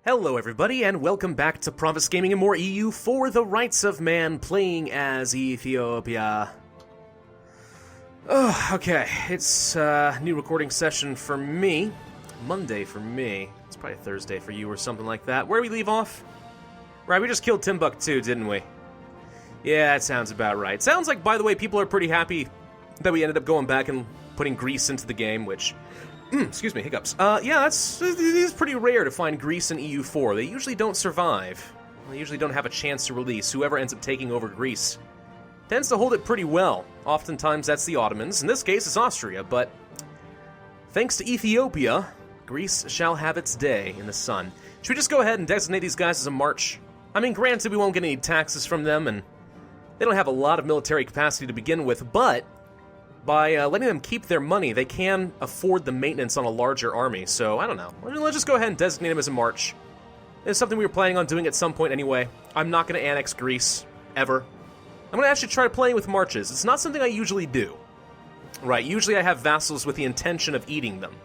Hello everybody, and welcome back to Pravus Gaming and more EU for the Rights of Man, playing as Ethiopia. Oh, okay, it's a new recording session for me. Monday for me. It's probably Thursday for you or something like that. Where did we leave off? Right, we just killed Timbuktu, didn't we? Yeah, that sounds about right. Sounds like, by the way, people are pretty happy that we ended up going back and putting Greece into the game, which... excuse me, hiccups. Yeah, it is pretty rare to find Greece in EU4. They usually don't survive. They usually don't have a chance to release. Whoever ends up taking over Greece tends to hold it pretty well. Oftentimes that's the Ottomans. In this case, it's Austria, but thanks to Ethiopia, Greece shall have its day in the sun. Should we just go ahead and designate these guys as a march? I mean, granted, we won't get any taxes from them, and they don't have a lot of military capacity to begin with, but by letting them keep their money, they can afford the maintenance on a larger army, so I don't know. Let's just go ahead and designate them as a march. It's something we were planning on doing at some point anyway. I'm not going to annex Greece, ever. I'm going to actually try playing with marches. It's not something I usually do. Right, usually I have vassals with the intention of eating them.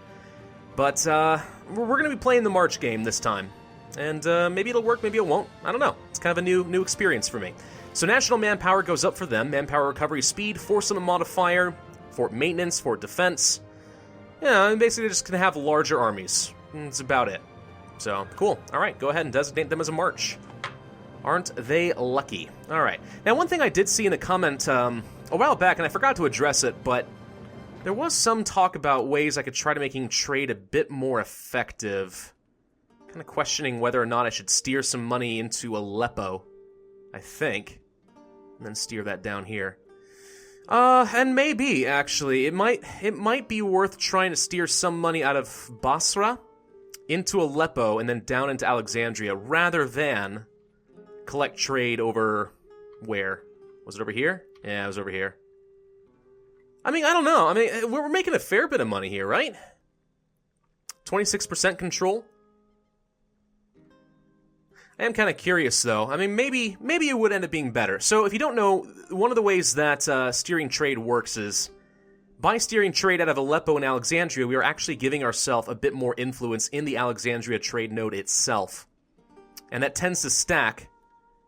But we're going to be playing the march game this time. And maybe it'll work, maybe it won't. I don't know. It's kind of a new experience for me. So national manpower goes up for them. Manpower recovery speed, force limit modifier, fort maintenance, fort defense. Yeah, and basically they're just going to have larger armies. That's about it. So, cool. Alright, go ahead and designate them as a march. Aren't they lucky? Alright. Now, one thing I did see in a comment a while back, and I forgot to address it, but there was some talk about ways I could try to making trade a bit more effective. Kind of questioning whether or not I should steer some money into Aleppo, I think, and then steer that down here. And maybe, actually, it might be worth trying to steer some money out of Basra into Aleppo and then down into Alexandria, rather than collect trade over... where? Was it over here? Yeah, it was over here. I mean, I don't know. I mean, we're making a fair bit of money here, right? 26% control? I am kind of curious, though. I mean, maybe it would end up being better. So, if you don't know, one of the ways that steering trade works is, by steering trade out of Aleppo and Alexandria, we are actually giving ourselves a bit more influence in the Alexandria trade node itself. And that tends to stack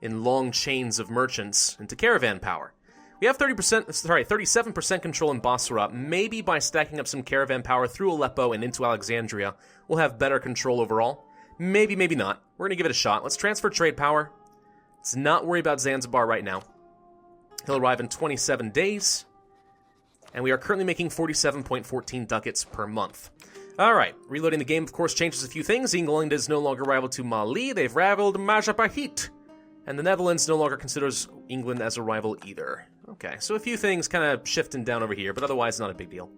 in long chains of merchants into caravan power. We have 37% control in Basra. Maybe by stacking up some caravan power through Aleppo and into Alexandria, we'll have better control overall. Maybe, maybe not. We're going to give it a shot. Let's transfer trade power. Let's not worry about Zanzibar right now. He'll arrive in 27 days. And we are currently making 47.14 ducats per month. Alright, reloading the game, of course, changes a few things. England is no longer rival to Mali. They've rivaled Majapahit. And the Netherlands no longer considers England as a rival either. Okay, so a few things kind of shifting down over here, but otherwise not a big deal.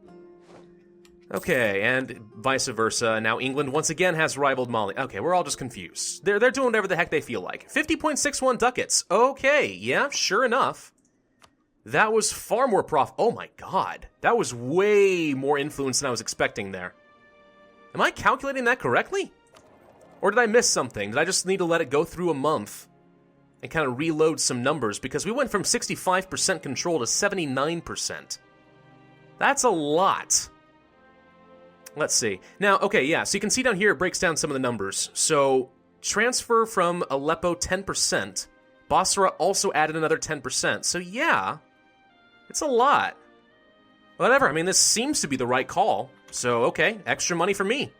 Okay, and vice versa. Now England once again has rivaled Mali. Okay, we're all just confused. They're doing whatever the heck they feel like. 50.61 ducats. Okay, yeah, sure enough. That was far more oh my god. That was way more influence than I was expecting there. Am I calculating that correctly? Or did I miss something? Did I just need to let it go through a month and kind of reload some numbers? Because we went from 65% control to 79%. That's a lot. Let's see. Now, okay, yeah, so you can see down here it breaks down some of the numbers. So, transfer from Aleppo 10%. Basra also added another 10%. So, yeah, it's a lot. Whatever, I mean, this seems to be the right call. So, okay, extra money for me.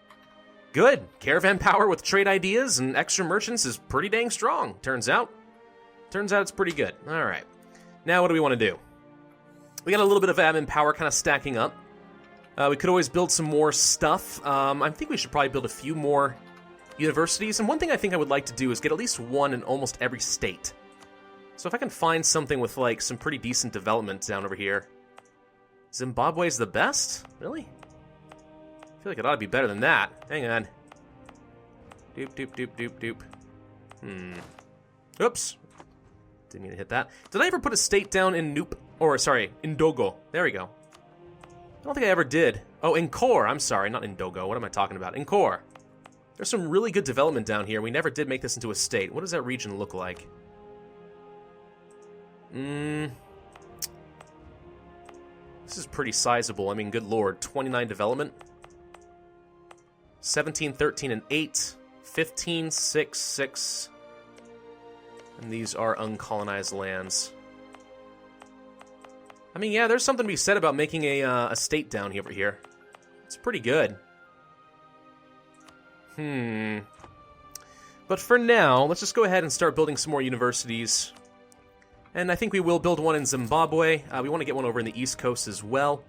Good. Caravan power with trade ideas and extra merchants is pretty dang strong, turns out. Turns out it's pretty good. All right. Now, what do we want to do? We got a little bit of admin power kind of stacking up. We could always build some more stuff. I think we should probably build a few more universities. And one thing I think I would like to do is get at least one in almost every state. So if I can find something with, like, some pretty decent development down over here. Zimbabwe's the best? Really? I feel like it ought to be better than that. Hang on. Doop, doop, doop, doop, doop. Oops. Didn't mean to hit that. Did I ever put a state down in Ndogo? There we go. I don't think I ever did. Oh, Nkor. I'm sorry, not Ndogo. What am I talking about? Nkor. There's some really good development down here. We never did make this into a state. What does that region look like? This is pretty sizable. I mean, good lord. 29 development. 17, 13, and 8. 15, 6, 6. And these are uncolonized lands. I mean, yeah, there's something to be said about making a state down here. It's pretty good. But for now, let's just go ahead and start building some more universities. And I think we will build one in Zimbabwe. We want to get one over in the East Coast as well.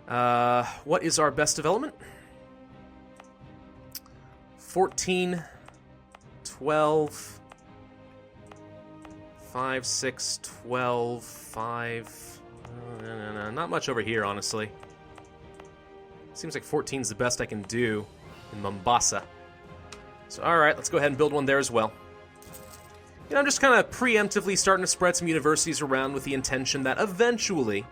What is our best development? 14, 12, 5, 6, 12, 5... No, not much over here, honestly. Seems like 14 is the best I can do in Mombasa. So, alright, let's go ahead and build one there as well. You know, I'm just kind of preemptively starting to spread some universities around with the intention that eventually,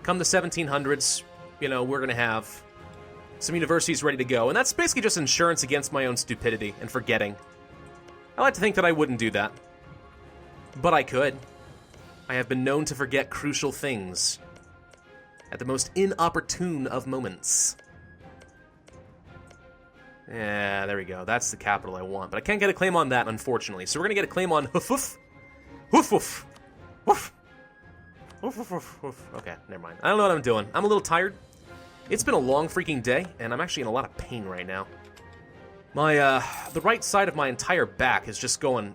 come the 1700s, you know, we're going to have some universities ready to go. And that's basically just insurance against my own stupidity and forgetting. I like to think that I wouldn't do that. But I could. I have been known to forget crucial things at the most inopportune of moments. Yeah, there we go. That's the capital I want. But I can't get a claim on that, unfortunately. So we're going to get a claim on hoof woof. Woof woof. Woof. Woof woof woof woof. Okay, never mind. I don't know what I'm doing. I'm a little tired. It's been a long freaking day, and I'm actually in a lot of pain right now. My, the right side of my entire back is just going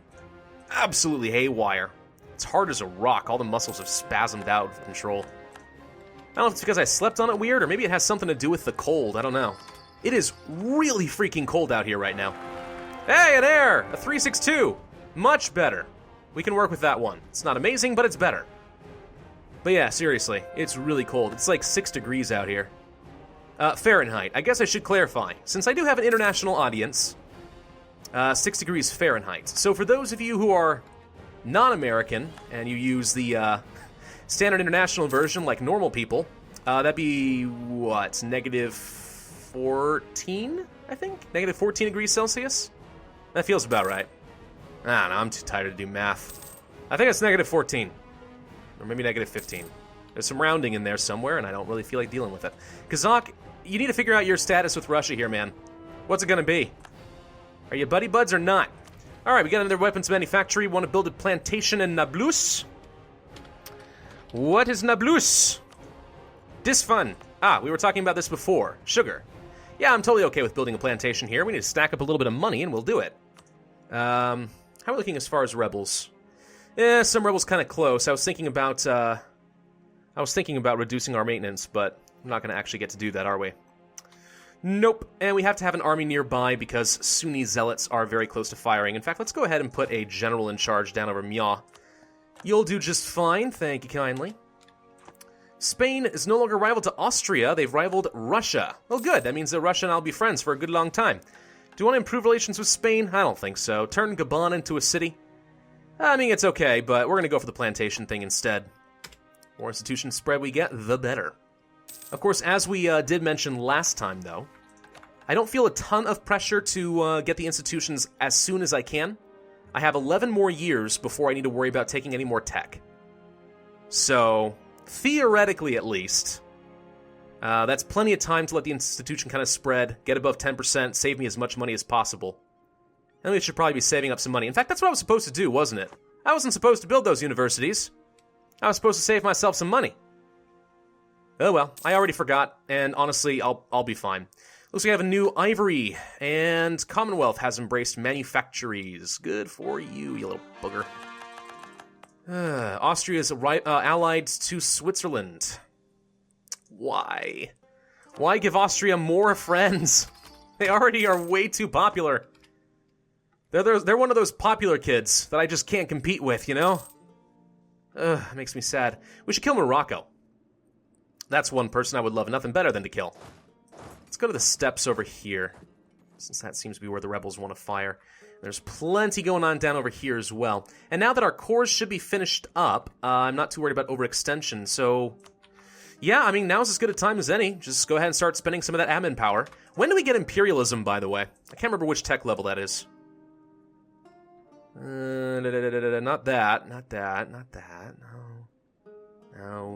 absolutely haywire. It's hard as a rock. All the muscles have spasmed out of control. I don't know if it's because I slept on it weird, or maybe it has something to do with the cold. I don't know. It is really freaking cold out here right now. Hey, an air! A 362! Much better. We can work with that one. It's not amazing, but it's better. But yeah, seriously, it's really cold. It's like 6 degrees out here. Fahrenheit. I guess I should clarify. Since I do have an international audience, 6 degrees Fahrenheit. So for those of you who are non-American, and you use the standard international version like normal people, that'd be, what, negative 14, I think? Negative 14 degrees Celsius? That feels about right. I don't know, I'm too tired to do math. I think it's negative 14. Or maybe negative 15. There's some rounding in there somewhere, and I don't really feel like dealing with it. Kazakh, you need to figure out your status with Russia here, man. What's it gonna be? Are you buddy buds or not? Alright, we got another weapons manufactory. Want to build a plantation in Nablus? What is Nablus? This fun. Ah, we were talking about this before. Sugar. Yeah, I'm totally okay with building a plantation here. We need to stack up a little bit of money and we'll do it. How are we looking as far as rebels? Some rebels kind of close. I was thinking about reducing our maintenance, but I'm not going to actually get to do that, are we? Nope. And we have to have an army nearby because Sunni zealots are very close to firing. In fact, let's go ahead and put a general in charge down over Mya. You'll do just fine, thank you kindly. Spain is no longer rival to Austria. They've rivaled Russia. Well, good. That means that Russia and I'll be friends for a good long time. Do you want to improve relations with Spain? I don't think so. Turn Gabon into a city? I mean, it's okay, but we're going to go for the plantation thing instead. The more institution spread we get, the better. Of course, as we did mention last time, though, I don't feel a ton of pressure to get the institutions as soon as I can. I have 11 more years before I need to worry about taking any more tech. So, theoretically at least, that's plenty of time to let the institution kind of spread, get above 10%, save me as much money as possible. And we should probably be saving up some money. In fact, that's what I was supposed to do, wasn't it? I wasn't supposed to build those universities. I was supposed to save myself some money. Oh well, I already forgot, and honestly, I'll be fine. Looks like I have a new ivory, and Commonwealth has embraced manufactories. Good for you, you little booger. Austria is allied to Switzerland. Why? Why give Austria more friends? They already are way too popular. They're one of those popular kids that I just can't compete with, you know? It makes me sad. We should kill Morocco. That's one person I would love nothing better than to kill. Let's go to the steppes over here, since that seems to be where the rebels want to fire. There's plenty going on down over here as well. And now that our cores should be finished up, I'm not too worried about overextension, so... Yeah, I mean, now's as good a time as any. Just go ahead and start spending some of that admin power. When do we get imperialism, by the way? I can't remember which tech level that is. Not that.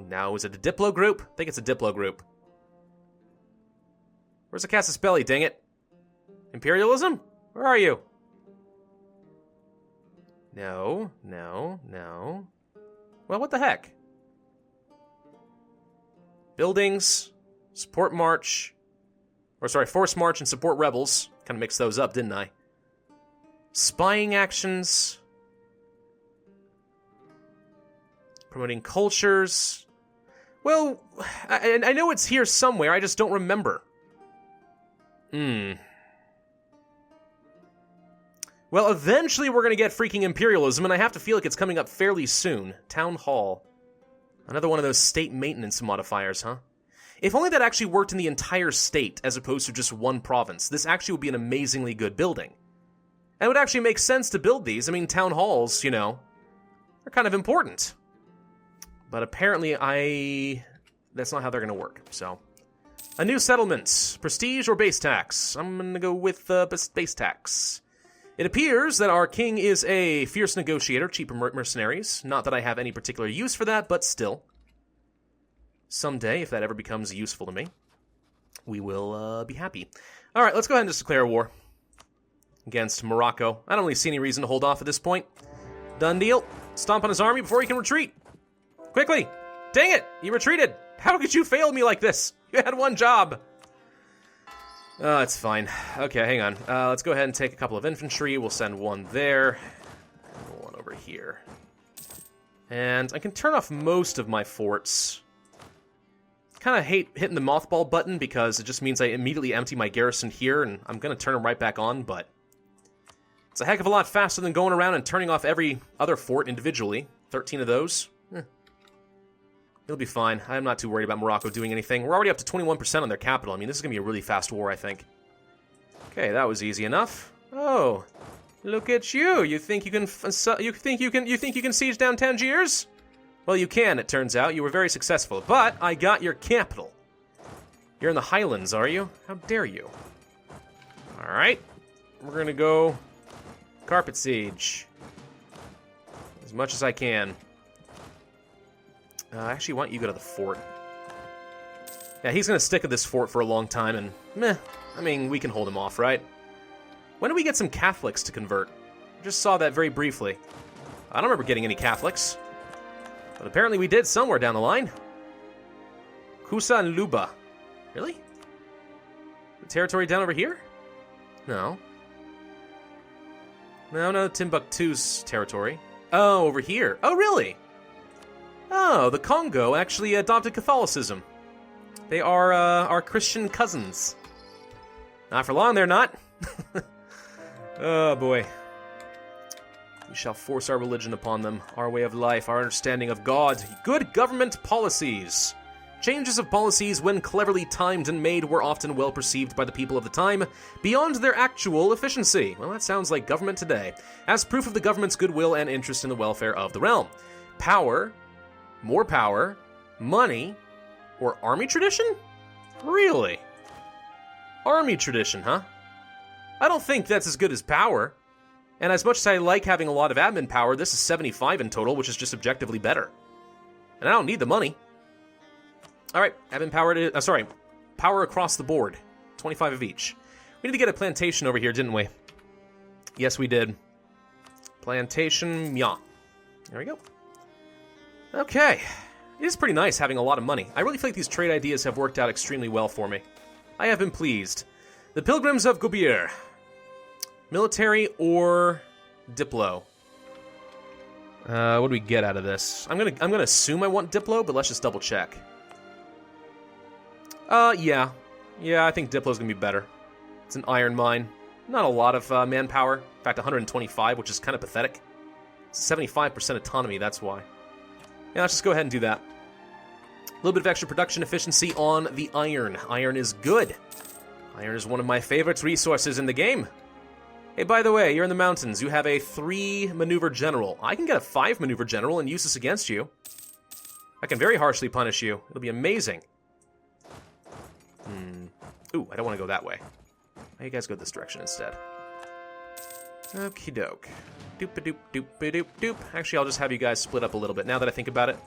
No. Is it a Diplo group? I think it's a Diplo group. Where's the Casus Belli, dang it? Imperialism? Where are you? No, no, no. Well, what the heck? Buildings, support march. Or sorry, force march and support rebels. Kind of mixed those up, didn't I? Spying actions. Promoting cultures. Well, I know it's here somewhere, I just don't remember. Well, eventually we're going to get freaking imperialism, and I have to feel like it's coming up fairly soon. Town Hall. Another one of those state maintenance modifiers, huh? If only that actually worked in the entire state, as opposed to just one province. This actually would be an amazingly good building. And it would actually make sense to build these. I mean, town halls, you know, are kind of important. But apparently that's not how they're going to work, so. A new settlement. Prestige or base tax? I'm going to go with base tax. It appears that our king is a fierce negotiator, cheaper mercenaries. Not that I have any particular use for that, but still. Someday, if that ever becomes useful to me, we will be happy. All right, let's go ahead and just declare war against Morocco. I don't really see any reason to hold off at this point. Done deal. Stomp on his army before he can retreat. Quickly! Dang it! You retreated! How could you fail me like this? You had one job! Oh, it's fine. Okay, hang on. Let's go ahead and take a couple of infantry. We'll send one there. And one over here. And I can turn off most of my forts. Kind of hate hitting the mothball button because it just means I immediately empty my garrison here, and I'm going to turn them right back on, but it's a heck of a lot faster than going around and turning off every other fort individually. 13 of those. It'll be fine. I'm not too worried about Morocco doing anything. We're already up to 21% on their capital. I mean, this is going to be a really fast war, I think. Okay, that was easy enough. Oh, look at you. You think you can siege down Tangiers? Well, you can, it turns out. You were very successful. But I got your capital. You're in the Highlands, are you? How dare you? All right. We're going to go carpet siege. As much as I can. I actually want you to go to the fort. Yeah, he's going to stick at this fort for a long time, and meh. I mean, we can hold him off, right? When do we get some Catholics to convert? I just saw that very briefly. I don't remember getting any Catholics. But apparently we did somewhere down the line. Kusa and Luba. Really? The territory down over here? No. No, Timbuktu's territory. Oh, over here. Oh, really? Oh, the Congo actually adopted Catholicism. They are our Christian cousins. Not for long, they're not. Oh, boy. We shall force our religion upon them, our way of life, our understanding of God. Good government policies. Changes of policies, when cleverly timed and made, were often well perceived by the people of the time, beyond their actual efficiency. Well, that sounds like government today. As proof of the government's goodwill and interest in the welfare of the realm. Power, more power, money, or army tradition? Really? Army tradition, huh? I don't think that's as good as power. And as much as I like having a lot of admin power, this is 75 in total, which is just objectively better. And I don't need the money. Alright, admin power power across the board. 25 of each. We need to get a plantation over here, didn't we? Yes, we did. Plantation, yeah. There we go. Okay. It is pretty nice having a lot of money. I really feel like these trade ideas have worked out extremely well for me. I have been pleased. The Pilgrims of Gobir. Military or Diplo? What do we get out of this? I'm gonna assume I want Diplo, but let's just double check. Yeah. Yeah, I think Diplo's gonna be better. It's an iron mine. Not a lot of manpower. In fact, 125, which is kind of pathetic. 75% autonomy, that's why. Yeah, let's just go ahead and do that. A little bit of extra production efficiency on the iron. Iron is good. Iron is one of my favorite resources in the game. Hey, by the way, you're in the mountains. You have a 3-maneuver general. I can get a 5-maneuver general and use this against you. I can very harshly punish you. It'll be amazing. Ooh, I don't want to go that way. You guys go this direction instead. Okie doke. Doop-a-doop-doop-a-doop-doop. Actually, I'll just have you guys split up a little bit now that I think about it.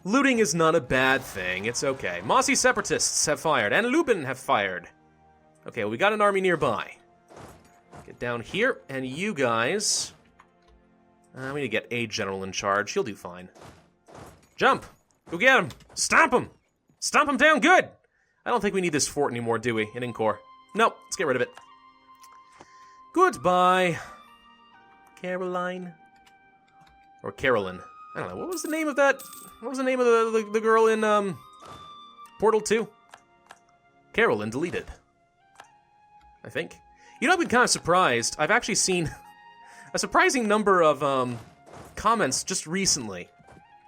Looting is not a bad thing. It's okay. Mossy separatists have fired, and Lubin have fired. Okay, well, we got an army nearby. Get down here, and you guys... we need to get a general in charge. He'll do fine. Jump! Go get him! Stomp him! Stomp him down good! I don't think we need this fort anymore, do we, in Incor? Nope, let's get rid of it. Goodbye, Caroline. Or Carolyn. I don't know. What was the name of that? What was the name of the girl in Portal 2? Carolyn deleted. I think. You know, I've been kind of surprised. I've actually seen a surprising number of comments just recently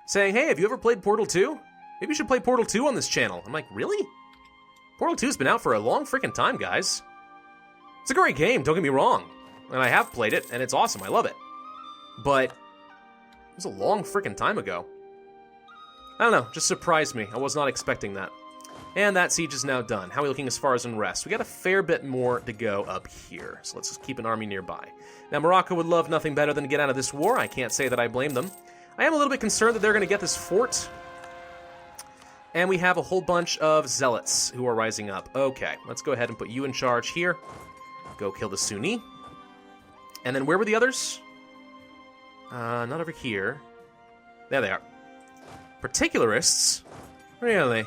saying, hey, have you ever played Portal 2? Maybe you should play Portal 2 on this channel. I'm like, really? Portal 2's been out for a long freaking time, guys. It's a great game, don't get me wrong. And I have played it, and it's awesome, I love it. But it was a long freaking time ago. I don't know, just surprised me. I was not expecting that. And that siege is now done. How are we looking as far as unrest? We got a fair bit more to go up here, so let's just keep an army nearby. Now, Morocco would love nothing better than to get out of this war. I can't say that I blame them. I am a little bit concerned that they're going to get this fort. And we have a whole bunch of zealots who are rising up. Okay, let's go ahead and put you in charge here. Go kill the Sunni. And then where were the others? Not over here. There they are. Particularists? Really?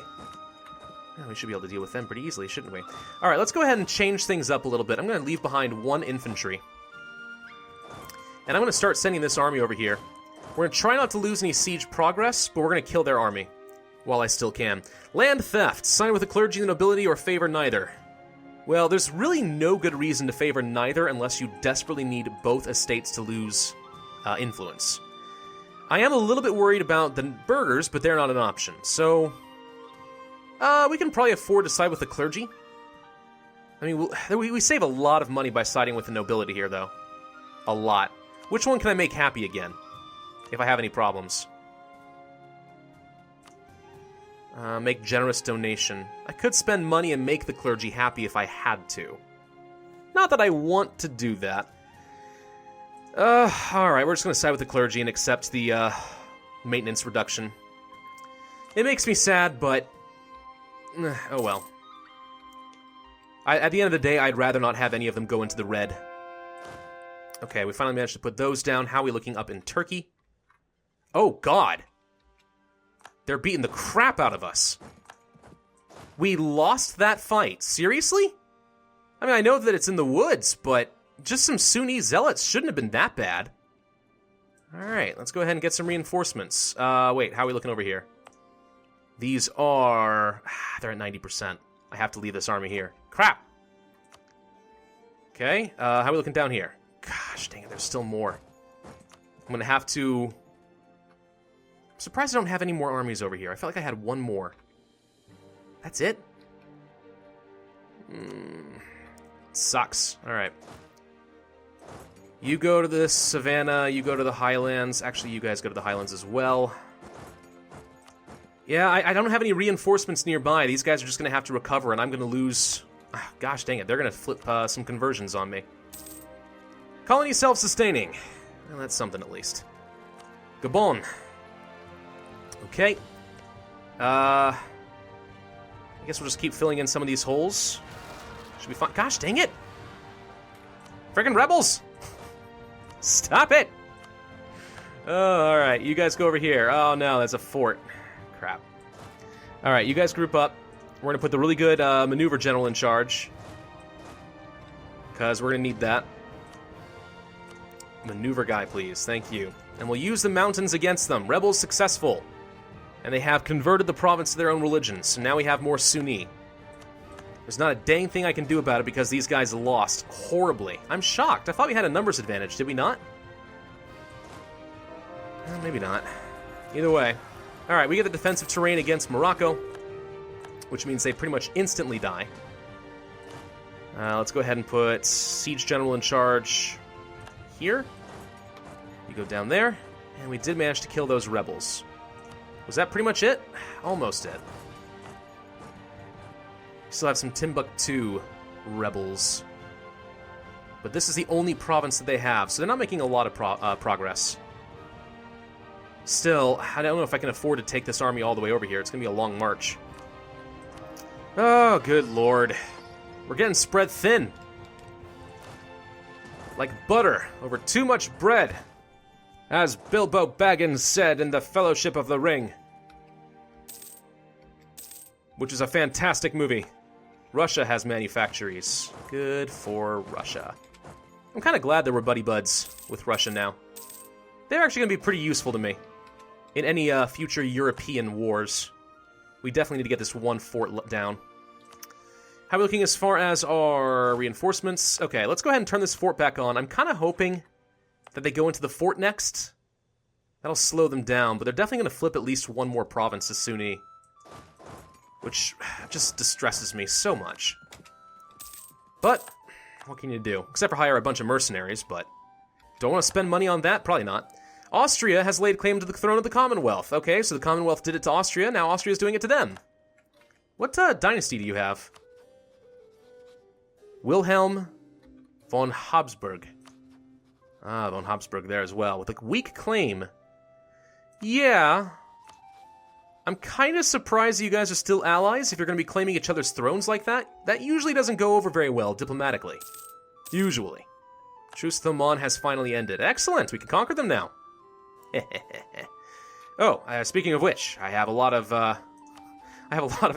Well, we should be able to deal with them pretty easily, shouldn't we? Alright, let's go ahead and change things up a little bit. I'm going to leave behind 1 infantry. And I'm going to start sending this army over here. We're going to try not to lose any siege progress, but we're going to kill their army. While I still can. Land theft. Sign with the clergy and the nobility or favor neither. Well, there's really no good reason to favor neither unless you desperately need both estates to lose influence. I am a little bit worried about the burghers, but they're not an option. So, we can probably afford to side with the clergy. I mean, we save a lot of money by siding with the nobility here, though. A lot. Which one can I make happy again? If I have any problems. Make generous donation. I could spend money and make the clergy happy if I had to. Not that I want to do that. Alright, we're just going to side with the clergy and accept the, maintenance reduction. It makes me sad, but... oh well. At the end of the day, I'd rather not have any of them go into the red. Okay, we finally managed to put those down. How are we looking up in Turkey? Oh, God! They're beating the crap out of us. We lost that fight. Seriously? I mean, I know that it's in the woods, but just some Sunni zealots shouldn't have been that bad. Alright, let's go ahead and get some reinforcements. Wait, how are we looking over here? These are... they're at 90%. I have to leave this army here. Crap! Okay, how are we looking down here? Gosh, dang it, there's still more. I'm gonna have to... I'm surprised I don't have any more armies over here. I felt like I had one more. That's it? Sucks. Alright. You go to the savannah, you go to the highlands. Actually, you guys go to the highlands as well. Yeah, I don't have any reinforcements nearby. These guys are just going to have to recover, and I'm going to lose... Oh, gosh dang it, they're going to flip some conversions on me. Colony self-sustaining. Well, that's something at least. Gabon. Okay. I guess we'll just keep filling in some of these holes. Should be fine. Gosh dang it! Friggin' rebels! Stop it! Oh, alright, you guys go over here. Oh no, that's a fort. Crap. Alright, you guys group up. We're gonna put the really good maneuver general in charge. Because we're gonna need that. Maneuver guy, please. Thank you. And we'll use the mountains against them. Rebels successful. And they have converted the province to their own religion, so now we have more Sunni. There's not a dang thing I can do about it because these guys lost horribly. I'm shocked. I thought we had a numbers advantage. Did we not? Well, maybe not. Either way. Alright, we get the defensive terrain against Morocco, which means they pretty much instantly die. Let's go ahead and put Siege General in charge here. You go down there, and we did manage to kill those rebels. Was that pretty much it? Almost it. Still have some Timbuktu rebels. But this is the only province that they have, so they're not making a lot of progress. Still, I don't know if I can afford to take this army all the way over here. It's going to be a long march. Oh, good lord. We're getting spread thin. like butter over too much bread, as Bilbo Baggins said in The Fellowship of the Ring, which is a fantastic movie. Russia has manufactories. Good for Russia. I'm kind of glad that we're buddy buds with Russia now. They're actually going to be pretty useful to me in any future European wars. We definitely need to get this one fort down. How are we looking as far as our reinforcements? Okay, let's go ahead and turn this fort back on. I'm kind of hoping that they go into the fort next. That'll slow them down, but they're definitely going to flip at least one more province to Sunni, which just distresses me so much. But what can you do? Except for hire a bunch of mercenaries, but don't want to spend money on that? Probably not. Austria has laid claim to the throne of the Commonwealth. Okay, so the Commonwealth did it to Austria, now Austria's doing it to them. What dynasty do you have? Wilhelm von Habsburg. Ah, von Habsburg there as well, with a weak claim. Yeah. I'm kind of surprised you guys are still allies if you're going to be claiming each other's thrones like that. That usually doesn't go over very well diplomatically. Usually. Truce Thomon has finally ended. Excellent, we can conquer them now. Oh, speaking of which, I have a lot of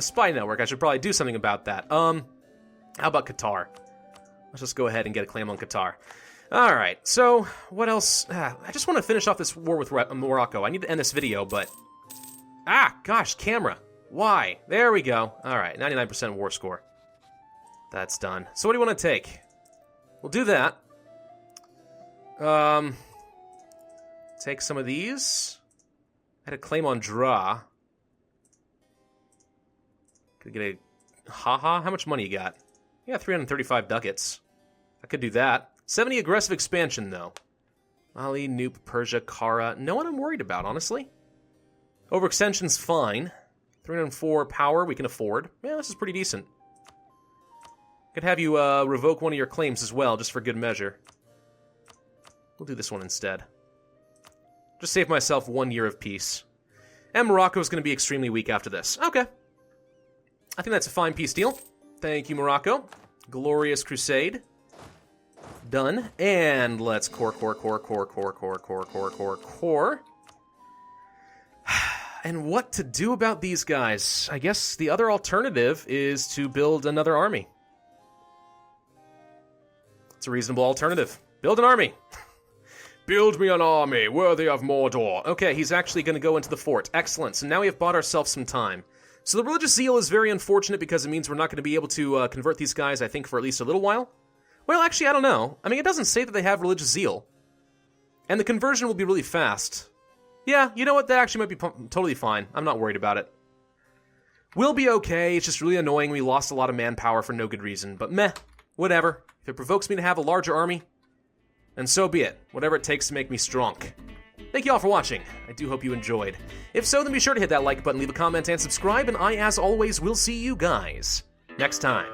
spy network. I should probably do something about that. How about Qatar? Let's just go ahead and get a claim on Qatar. Alright, so what else? I just want to finish off this war with Morocco. I need to end this video, but... Ah, gosh, camera. Why? There we go. Alright, 99% war score. That's done. So what do you want to take? We'll do that. Take some of these. I had a claim on draw. Could get a... Haha, how much money you got? Yeah, 335 ducats. I could do that. 70 aggressive expansion, though. Mali, Nupe, Persia, Kara. No one I'm worried about, honestly. Overextension's fine. 304 power we can afford. Yeah, this is pretty decent. Could have you revoke one of your claims as well, just for good measure. We'll do this one instead. Just save myself 1 year of peace. And Morocco's going to be extremely weak after this. Okay. I think that's a fine peace deal. Thank you, Morocco. Glorious crusade. Done. And let's core. And what to do about these guys? I guess the other alternative is to build another army. It's a reasonable alternative. Build an army. Build me an army worthy of Mordor. Okay, he's actually going to go into the fort. Excellent. So now we have bought ourselves some time. So the religious zeal is very unfortunate because it means we're not going to be able to convert these guys, I think, for at least a little while. Well, actually, I don't know. I mean, it doesn't say that they have religious zeal. And the conversion will be really fast. Yeah, you know what? That actually might be totally fine. I'm not worried about it. We'll be okay. It's just really annoying. We lost a lot of manpower for no good reason. But meh, whatever. If it provokes me to have a larger army, and so be it. Whatever it takes to make me strong. Thank you all for watching. I do hope you enjoyed. If so, then be sure to hit that like button, leave a comment, and subscribe. And I, as always, will see you guys next time.